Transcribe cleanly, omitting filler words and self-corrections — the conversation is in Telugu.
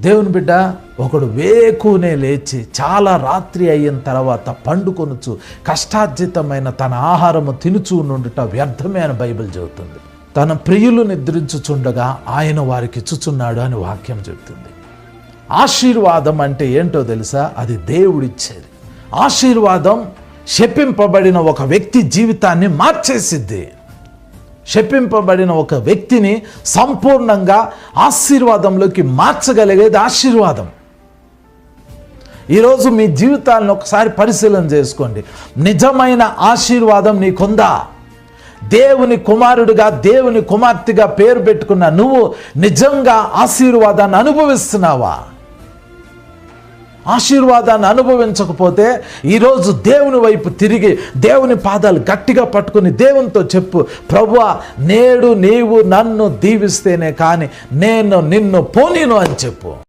దేవుని బిడ్డ, ఒకడు వేకునే లేచి చాలా రాత్రి అయిన తర్వాత పండుకొనుచు కష్టార్జితమైన తన ఆహారము తినుచూ నుండుట వ్యర్థమే అని బైబిల్ చెబుతుంది. తన ప్రియులు నిద్రించుచుండగా ఆయన వారికి ఇచ్చుచున్నాడు అని వాక్యం చెబుతుంది. ఆశీర్వాదం అంటే ఏంటో తెలుసా? అది దేవుడిచ్చేది. ఆశీర్వాదం శపింపబడిన ఒక వ్యక్తి జీవితాన్ని మార్చేసిద్ది. శపింపబడిన ఒక వ్యక్తిని సంపూర్ణంగా ఆశీర్వాదంలోకి మార్చగలిగేది ఆశీర్వాదం. ఈరోజు మీ జీవితాలను ఒకసారి పరిశీలన చేసుకోండి. నిజమైన ఆశీర్వాదం నీకుందా? దేవుని కుమారుడిగా, దేవుని కుమార్తెగా పేరు పెట్టుకున్న నువ్వు నిజంగా ఆశీర్వాదాన్ని అనుభవిస్తున్నావా? ఆశీర్వాదాన్ని అనుభవించకపోతే ఈరోజు దేవుని వైపు తిరిగి దేవుని పాదాలు గట్టిగా పట్టుకుని దేవునితో చెప్పు, ప్రభువా, నేడు నీవు నన్ను దీవిస్తేనే కానీ నేను నిన్ను పోనీను అని చెప్పు.